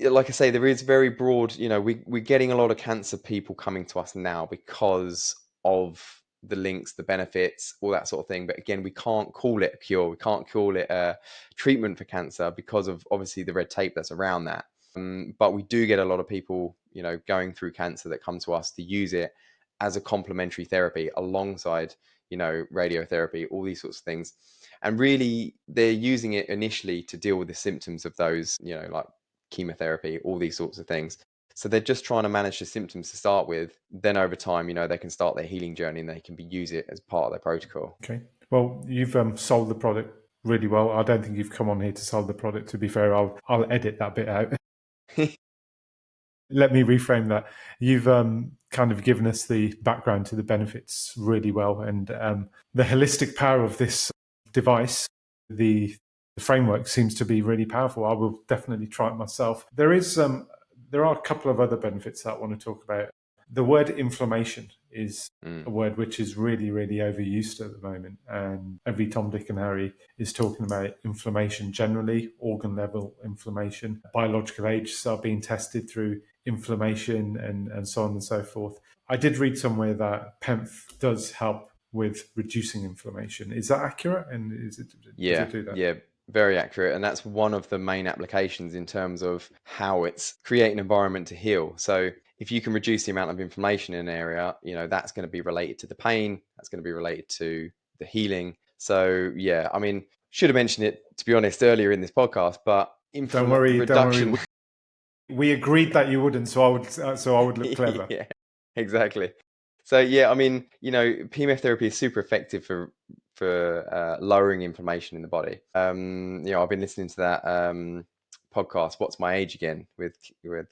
like I say, there is very broad. We're getting a lot of cancer people coming to us now because of the links, the benefits, all that sort of thing. But again, we can't call it a cure. We can't call it a treatment for cancer because of obviously the red tape that's around that. But we do get a lot of people, going through cancer, that come to us to use it as a complementary therapy alongside, radiotherapy, all these sorts of things. And really, they're using it initially to deal with the symptoms of those, like chemotherapy, all these sorts of things. So they're just trying to manage the symptoms to start with. Then over time, they can start their healing journey, and they can use it as part of their protocol. Okay. Well, you've sold the product really well. I don't think you've come on here to sell the product. To be fair, I'll edit that bit out. let me reframe that. You've kind of given us the background to the benefits really well, and the holistic power of this device, the framework seems to be really powerful. I will definitely try it myself. There are a couple of other benefits that I want to talk about. The word inflammation is a Mm. word which is really, really overused at the moment. And every Tom, Dick, and Harry is talking about inflammation generally, organ level inflammation. Biological agents are being tested through inflammation and so on and so forth. I did read somewhere that PEMF does help with reducing inflammation. Is that accurate? And does Yeah, it do that? yeah, very accurate. And that's one of the main applications in terms of how it's create an environment to heal. So if you can reduce the amount of inflammation in an area, that's going to be related to the pain, that's going to be related to the healing. So yeah, I mean, should have mentioned it, to be honest, earlier in this podcast, but Don't worry, don't worry. reduction. We agreed that you wouldn't, so I would look clever. Yeah, exactly. So yeah, I mean, PMF therapy is super effective for lowering inflammation in the body. I've been listening to that podcast, "What's My Age Again?" with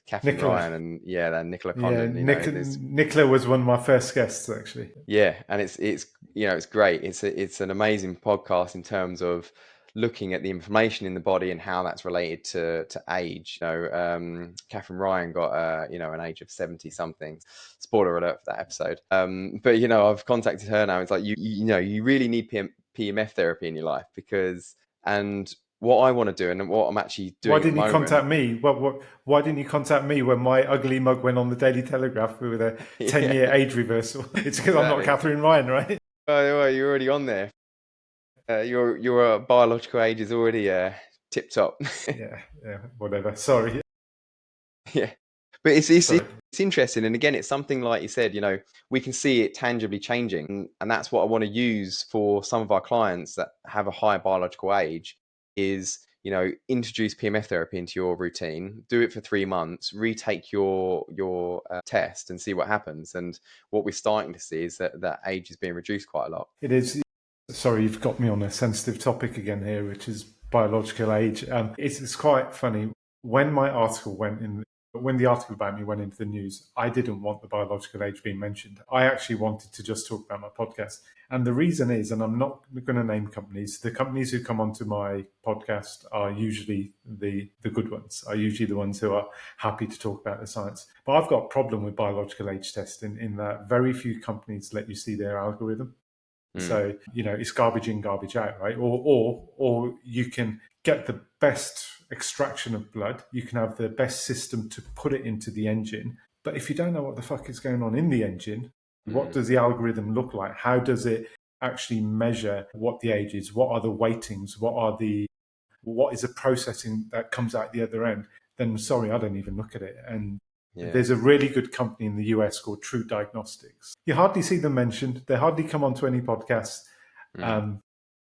Catherine Nicola. Ryan and then Nicola Yeah, Condon. There's Nicola was one of my first guests, actually. yeah, and it's great. It's an amazing podcast in terms of looking at the inflammation in the body and how that's related to age. Catherine Ryan got an age of 70 something. Spoiler alert for that episode. But I've contacted her now. It's like you really need PMF therapy in your life and what I want to do and what I'm actually Why doing at the didn't you moment. contact me? Why didn't you contact me when my ugly mug went on the Daily Telegraph with a Yeah, 10-year age reversal? It's because I'm not exactly. Catherine Ryan, right? Well, you're already on there. Your biological age is already tip top. Yeah, yeah, whatever. Sorry, Yeah, but sorry. it's interesting, and again, it's something like you said. We can see it tangibly changing, and that's what I want to use for some of our clients that have a high biological age. Is introduce PMF therapy into your routine, do it for 3 months, retake your test, and see what happens. And what we're starting to see is that age is being reduced quite a lot. It is. Sorry, you've got me on a sensitive topic again here, which is biological age. It's quite funny when when the article about me went into the news. I didn't want the biological age being mentioned. I actually wanted to just talk about my podcast, and the reason is, and I'm not going to name companies. The companies who come onto my podcast are usually the good ones. Are usually the ones who are happy to talk about the science. But I've got a problem with biological age testing in that very few companies let you see their algorithm. Mm, So, it's garbage in, garbage out, right? Or you can get the best extraction of blood, you can have the best system to put it into the engine. But if you don't know what the fuck is going on in the engine, what mm, does the algorithm look like? How does it actually measure what the age is? What are the weightings? What is the processing that comes out the other end? Then sorry, I don't even look at it. And yeah. there's a really good company in the US called True Diagnostics. You hardly see them mentioned. They hardly come onto any podcasts. Mm, Um,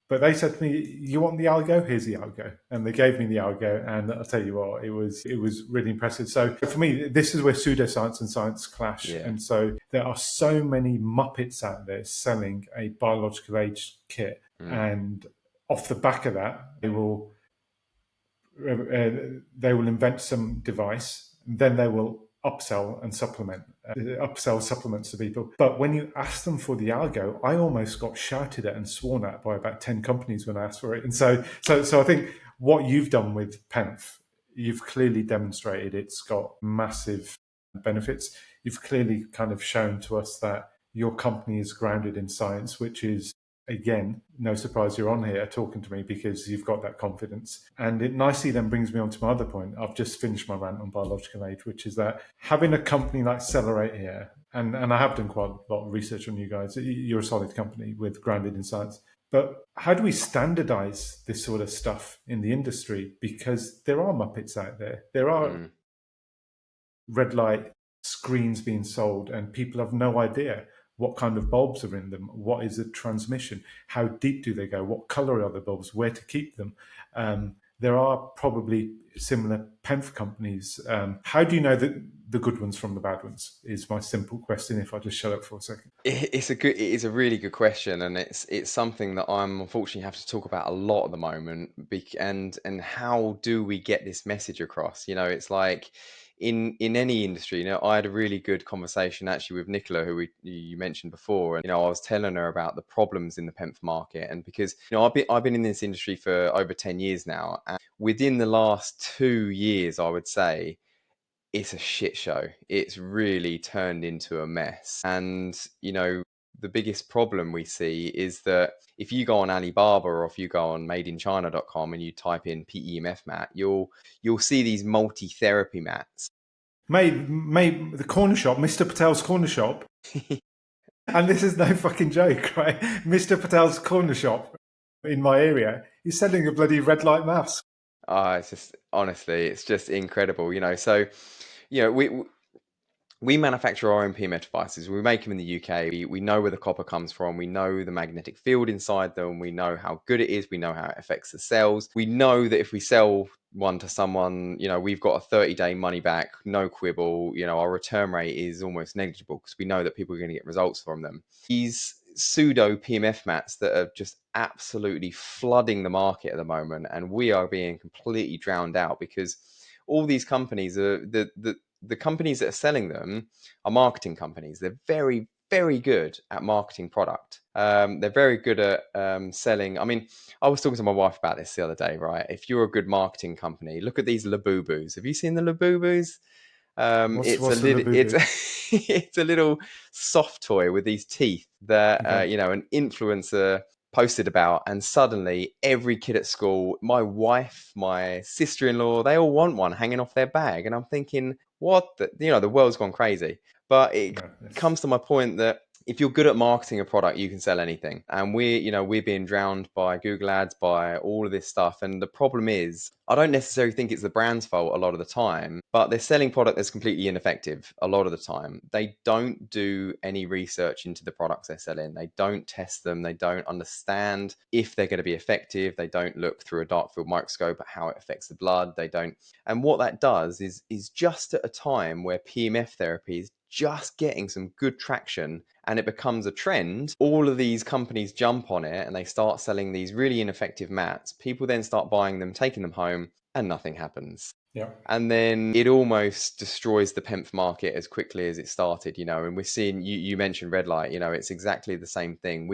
but they said to me, "You want the algo? Here's the algo," and they gave me the algo. And I'll tell you what, it was really impressive. So for me, this is where pseudoscience and science clash. yeah. And so there are so many muppets out there selling a biological age kit, Mm, and off the back of that, they will invent some device, and then they will upsell supplements to people. But when you ask them for the algo, I almost got shouted at and sworn at by about 10 companies when I asked for it. And so I think what you've done with PEMF, you've clearly demonstrated it's got massive benefits. You've clearly kind of shown to us that your company is grounded in science, which is, again, no surprise you're on here talking to me because you've got that confidence. And it nicely then brings me on to my other point. I've just finished my rant on biological age, which is that having a company like Celler8 here, and I have done quite a lot of research on you guys. You're a solid company with grounded in science. But how do we standardize this sort of stuff in the industry? Because there are Muppets out there. There are mm. red light screens being sold, and people have no idea what kind of bulbs are in them, what is the transmission, how deep do they go, what color are the bulbs, where to keep them. There are probably similar PEMF companies. How do you know the good ones from the bad ones? Is my simple question. If I just shut up for a second. It is a really good question, and it's something that I'm unfortunately have to talk about a lot at the moment. And how do we get this message across? It's like in any industry. I had a really good conversation actually with Nicola, who you mentioned before, and I was telling her about the problems in the PEMF market, and because I've been in this industry for over 10 years now, and within the last 2 years, I would say it's a shit show. It's really turned into a mess. And, the biggest problem we see is that if you go on Alibaba or if you go on madeinchina.com and you type in PEMF mat, you'll see these multi-therapy mats. Mate, the corner shop, Mr. Patel's corner shop, and this is no fucking joke, right? Mr. Patel's corner shop in my area, he's selling a bloody red light mask. It's just honestly, it's just incredible, So, you know, we we manufacture our own PMF devices. We make them in the UK. We know where the copper comes from. We know the magnetic field inside them. We know how good it is. We know how it affects the cells. We know that if we sell one to someone, we've got a 30-day money back, no quibble. Our return rate is almost negligible because we know that people are going to get results from them. These pseudo PMF mats that are just absolutely flooding the market at the moment, and we are being completely drowned out because all these companies are the companies that are selling them are marketing companies. They're very, very good at marketing product. They're very good at selling. I mean, I was talking to my wife about this the other day, right? If you're a good marketing company, look at these Labubus. Have you seen the Labubus? It's a What's the little, labubu? it's a little soft toy with these teeth that Okay. an influencer posted about, and suddenly every kid at school, my wife, my sister-in-law, they all want one hanging off their bag, and I'm thinking, what the world's gone crazy. But it No, it's, comes to my point that if you're good at marketing a product, you can sell anything. And we're being drowned by Google ads, by all of this stuff. And the problem is, I don't necessarily think it's the brand's fault a lot of the time, but they're selling product that's completely ineffective a lot of the time. They don't do any research into the products they're selling. They don't test them. They don't understand if they're going to be effective. They don't look through a dark field microscope at how it affects the blood. They don't. And what that does is just at a time where PMF therapy is just getting some good traction and it becomes a trend, all of these companies jump on it and they start selling these really ineffective mats. People then start buying them, taking them home, and nothing happens. yeah. And then it almost destroys the PEMF market as quickly as it started, and we're seeing, you mentioned red light, it's exactly the same thing.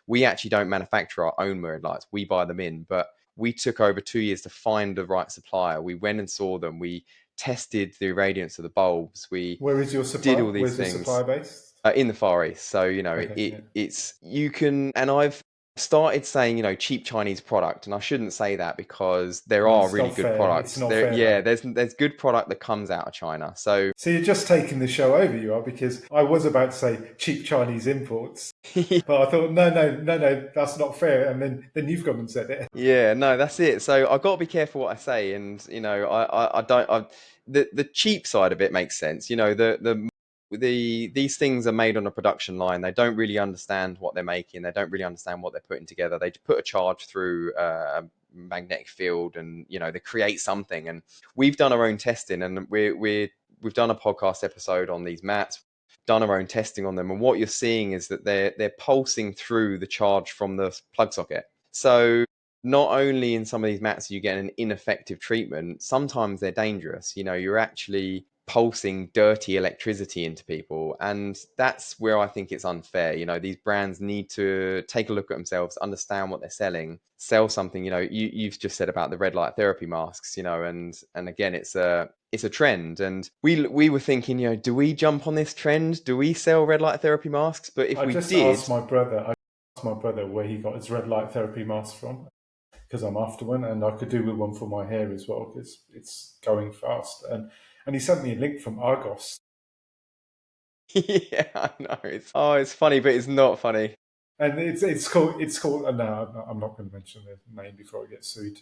We actually don't manufacture our own red lights. We buy them in, but we took over 2 years to find the right supplier. We went and saw them. We tested the irradiance of the bulbs. We Where is your did supply? all these Where's your things supply based? in the Far East. So, Okay, yeah. it's, you can, and I've started saying, cheap Chinese product, and I shouldn't say that because there No, are it's really not good fair. It's products not there. fair, Yeah, that. there's good product that comes out of China. So So you're just taking the show over, you are, because I was about to say cheap Chinese imports, but I thought, no, that's not fair. And then you've gone and said it. yeah, no, that's it. So I've got to be careful what I say, and I don't. The cheap side of it makes sense. These things are made on a production line. They don't really understand what they're making. They don't really understand what they're putting together. They put a charge through a magnetic field, and they create something. And we've done our own testing, and we've done a podcast episode on these mats, done our own testing on them, and what you're seeing is that they're pulsing through the charge from the plug socket. So not only in some of these mats you get an ineffective treatment, sometimes they're dangerous. You're actually pulsing dirty electricity into people, and that's where I think it's unfair. These brands need to take a look at themselves, understand what they're selling, sell something. You've just said about the red light therapy masks, and again, it's a trend, and we were thinking, do we jump on this trend? Do we sell red light therapy masks? But if I we just did, asked my brother. I asked my brother where he got his red light therapy mask from, because I'm after one, and I could do with one for my hair as well because it's going fast. And he sent me a link from Argos, yeah, I know. It's funny, but it's not funny. and it's called. No, I'm not going to mention the name before I get sued.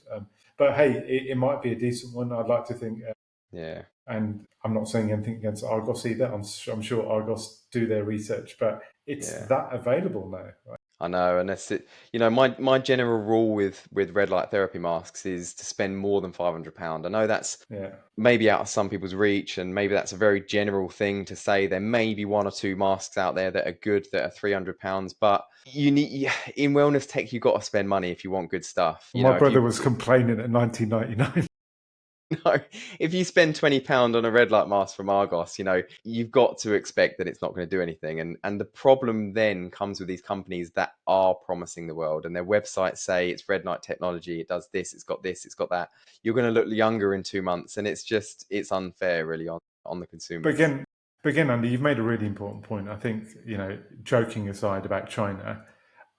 But hey, it might be a decent one. I'd like to think. Yeah, And I'm not saying anything against Argos either. I'm sure Argos do their research, but it's yeah. that available now. Right? I know, and that's it. My general rule with red light therapy masks is to spend more than £500. I know that's Yeah. maybe out of some people's reach, and maybe that's a very general thing to say. There may be one or two masks out there that are good that are £300, but you need in wellness tech, you've got to spend money if you want good stuff. My If brother you was complaining at 1999. No, if you spend £20 on a red light mask from Argos, you've got to expect that it's not going to do anything. And the problem then comes with these companies that are promising the world, and their websites say it's red light technology, it does this, it's got that. You're going to look younger in 2 months, and it's unfair really on the But consumers. again, but again, Andy, you've made a really important point. I think, joking aside about China,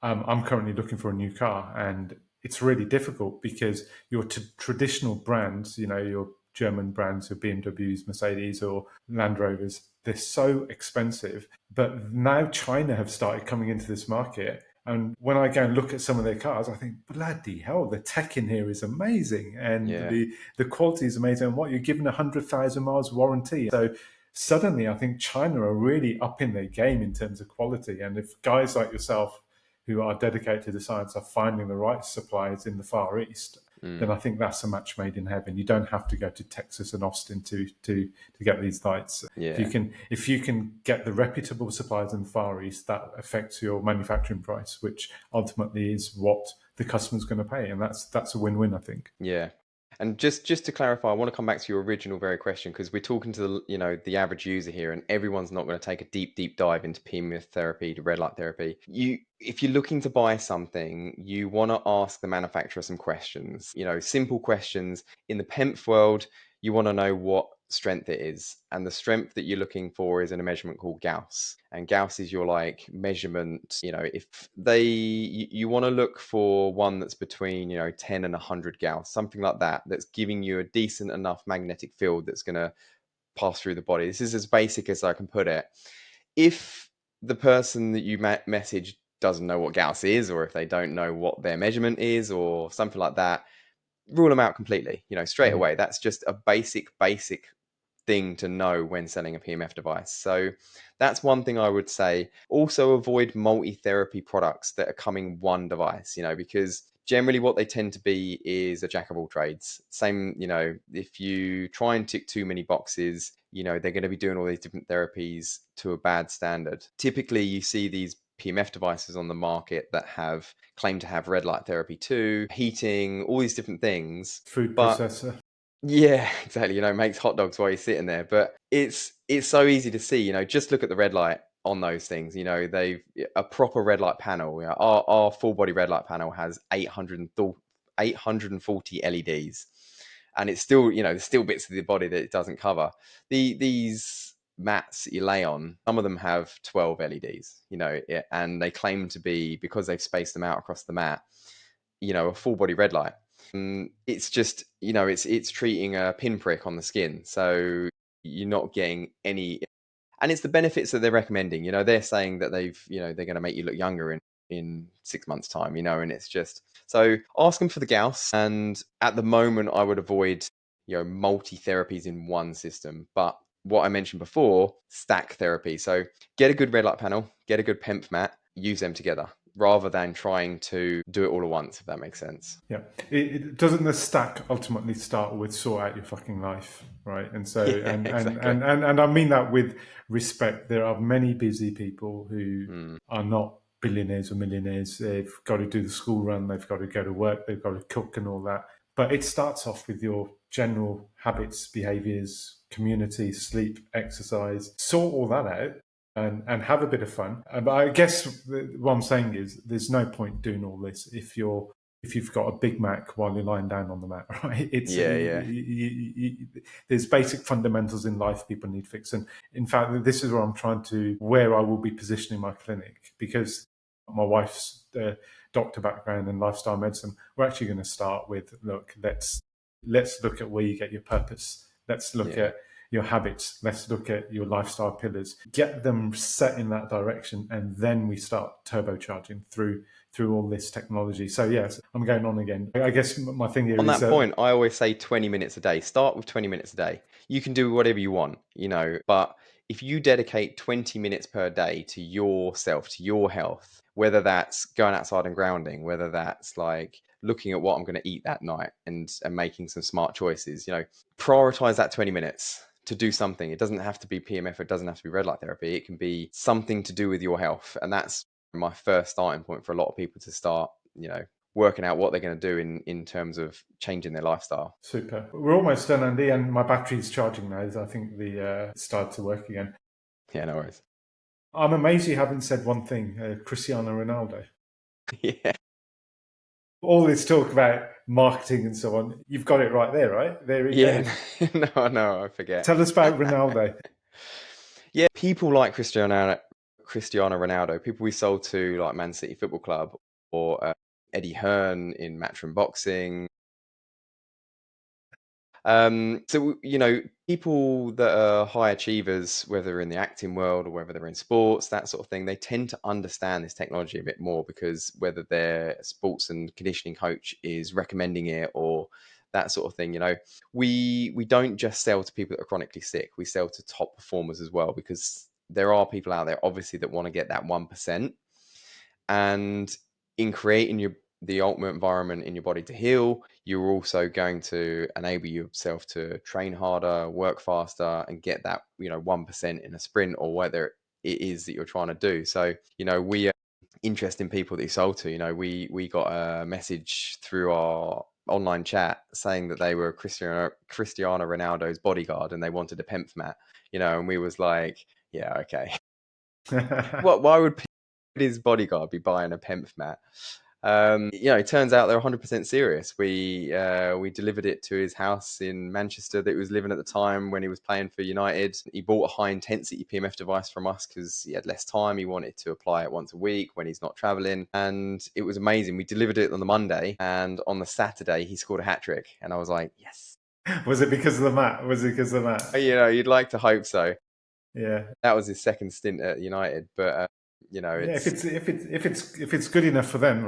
I'm currently looking for a new car, and it's really difficult because your traditional brands, your German brands, your BMWs, Mercedes, or Land Rovers, they're so expensive. But now China have started coming into this market. And when I go and look at some of their cars, I think, bloody hell, the tech in here is amazing, and Yeah, the quality is amazing. And what you're given 100,000 miles warranty. So suddenly, I think China are really upping their game in terms of quality. And if guys like yourself who are dedicated to the science are finding the right suppliers in the Far East, then mm, I think that's a match made in heaven. You don't have to go to Texas and Austin to get these lights. yeah. If you can get the reputable suppliers in the Far East, that affects your manufacturing price, which ultimately is what the customer's going to pay, and that's a win-win, I think. Yeah. And just to clarify, I want to come back to your original very question, because we're talking to the average user here, and everyone's not going to take a deep dive into PEMF therapy, to red light therapy. If you're looking to buy something, you want to ask the manufacturer some questions, simple questions. In the PEMF world, you want to know what strength it is, and the strength that you're looking for is in a measurement called Gauss, and Gauss is your like measurement. If you want to look for one that's between 10 and 100 Gauss, something like that, that's giving you a decent enough magnetic field that's going to pass through the body. This is as basic as I can put it. If the person that you message doesn't know what Gauss is, or if they don't know what their measurement is or something like that, rule them out completely, straight Mm. away. That's just a basic thing to know when selling a PMF device. So that's one thing I would say. Also, avoid multi-therapy products that are coming one device, because generally what they tend to be is a jack of all trades. Same, if you try and tick too many boxes, they're going to be doing all these different therapies to a bad standard. Typically, you see these PMF devices on the market that have claimed to have red light therapy too, heating, all these different things. Food But processor. yeah, exactly. Makes hot dogs while you're sitting there. But it's so easy to see. Just look at the red light on those things. They've a proper red light panel. Our full body red light panel has 840 LEDs, and it's still there's still bits of the body that it doesn't cover. These mats that you lay on, some of them have 12 LEDs. And they claim to be, because they've spaced them out across the mat, a full body red light. It's just it's treating a pinprick on the skin, so you're not getting any. And it's the benefits that they're recommending. They're saying that they're going to make you look younger in 6 months time, and it's just, so ask them for the Gauss. And at the moment I would avoid multi therapies in one system, but what I mentioned before, stack therapy. So get a good red light panel, get a good PEMF mat, use them together rather than trying to do it all at once, if that makes sense. Yeah, it doesn't the stack ultimately start with sort out your fucking life, right? And so, Yeah, exactly. and I mean that with respect. There are many busy people who Mm, are not billionaires or millionaires. They've got to do the school run, they've got to go to work, they've got to cook and all that. But it starts off with your general habits, behaviors, community, sleep, exercise. Sort all that out, and have a bit of fun. But I guess what I'm saying is there's no point doing all this if you've got a Big Mac while you're lying down on the mat, right? yeah, yeah, There's basic fundamentals in life people need fixed. And in fact, this is where I will be positioning my clinic, because my wife's doctor background and lifestyle medicine. We're actually going to start with, look, let's look at where you get your purpose. Let's look yeah. at your habits. Let's look at your lifestyle pillars. Get them set in that direction, and then we start turbocharging through all this technology. So yes, I'm going on again. I guess my thing here On is that point, I always say 20 minutes a day. Start with 20 minutes a day. You can do whatever you want, but if you dedicate 20 minutes per day to yourself, to your health, whether that's going outside and grounding, whether that's like looking at what I'm going to eat that night and making some smart choices, prioritize that 20 minutes to do something. It doesn't have to be PMF, it doesn't have to be red light therapy. It can be something to do with your health. And that's my first starting point for a lot of people to start, working out what they're going to do in terms of changing their lifestyle. Super. We're almost done, Andy, and my battery's charging now. I think the started to work again. Yeah, no worries. I'm amazed you haven't said one thing, Cristiano Ronaldo. Yeah, All this talk about marketing and so on, you've got it right there, right? There he yeah, goes. no, I forget. Tell us about Ronaldo. Yeah, people like Cristiano Ronaldo, people we sold to like Man City Football Club or Eddie Hearn in Matchroom Boxing. So people that are high achievers, whether they're in the acting world or whether they're in sports, that sort of thing, they tend to understand this technology a bit more because whether their sports and conditioning coach is recommending it or that sort of thing, we don't just sell to people that are chronically sick. We sell to top performers as well because there are people out there obviously that want to get that 1%. And in creating the ultimate environment in your body to heal, you're also going to enable yourself to train harder, work faster, and get that 1% in a sprint or whether it is that you're trying to do. So we are interested in people that you sold to. We got a message through our online chat saying that they were Cristiano Ronaldo's bodyguard and they wanted a PEMF mat. And we was like, yeah, okay. Why would his bodyguard be buying a PEMF mat? It turns out they're 100% serious. We delivered it to his house in Manchester that he was living at the time when he was playing for United. He bought a high intensity PMF device from us because he had less time. He wanted to apply it once a week when he's not traveling, and it was amazing. We delivered it on the Monday, and on the Saturday he scored a hat trick, and I was like, yes. Was it because of the mat? Was it because of the mat? You'd like to hope so. Yeah. That was his second stint at United, but Yeah, it's if it's good enough for them,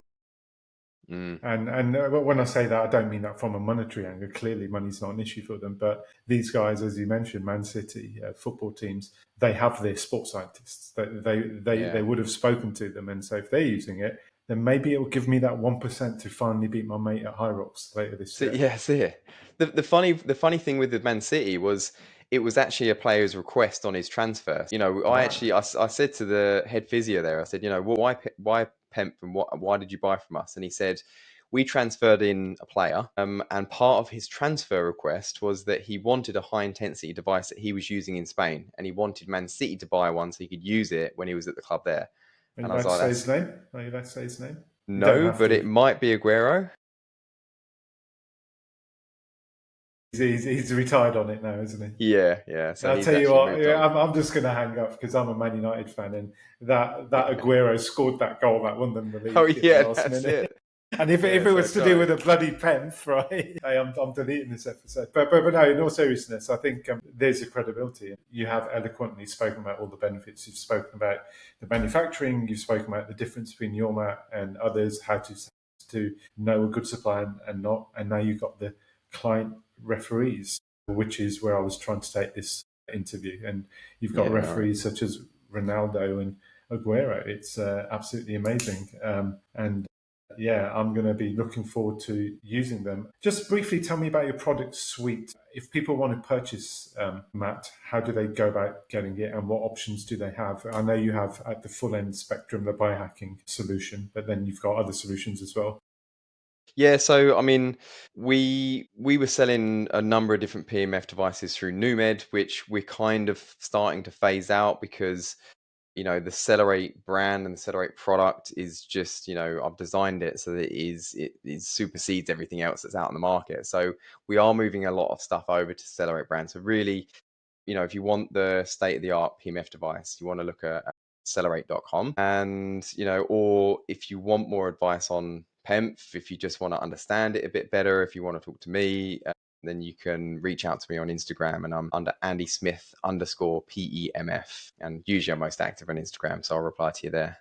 and when I say that, I don't mean that from a monetary angle. Clearly, money's not an issue for them. But these guys, as you mentioned, Man City football teams, they have their sports scientists. They would have spoken to them, and so if they're using it, then maybe it will give me that 1% to finally beat my mate at High Rocks later this year. Yeah, see it. The funny thing with the Man City was it was actually a player's request on his transfer. I said to the head physio there, I said, why Pemp and why did you buy from us? And he said, we transferred in a player, and part of his transfer request was that he wanted a high intensity device that he was using in Spain, and he wanted Man City to buy one so he could use it when he was at the club there. Are you And I was allowed to like, say his that's name? Are you allowed to say his name? You don't no, have but to. it might be Aguero. He's retired on it now, isn't he? Yeah. So I'll he's tell you actually what, moved on. I'm just going to hang up because I'm a Man United fan, and that Aguero scored that goal that won them the Oh league in the yeah, last that's minute. it. And if Yeah, it so was to do exciting. with a bloody PEMF, right? I'm deleting this episode. But no, in all seriousness, I think there's a credibility. You have eloquently spoken about all the benefits. You've spoken about the manufacturing. You've spoken about the difference between your mat and others, how to know a good supply and not. And now you've got the client referees, which is where I was trying to take this interview. And you've got Yeah, no worries. referees such as Ronaldo and Aguero. It's absolutely amazing. And yeah, I'm going to be looking forward to using them. Just briefly tell me about your product suite. If people want to purchase Matt, how do they go about getting it and what options do they have? I know you have at the full end spectrum the biohacking solution, but then you've got other solutions as well. Yeah, so I mean, we were selling a number of different PMF devices through NewMed, which we're kind of starting to phase out because the Celler8 brand and the Celler8 product is just, I've designed it so that it supersedes everything else that's out in the market. So we are moving a lot of stuff over to Celler8 brand. So really, if you want the state of the art PMF device, you want to look at celler8.com. And, or if you want more advice on PEMF, if you just want to understand it a bit better, if you want to talk to me, then you can reach out to me on Instagram, and I'm under Andy Smith _PEMF. And usually I'm most active on Instagram, so I'll reply to you there.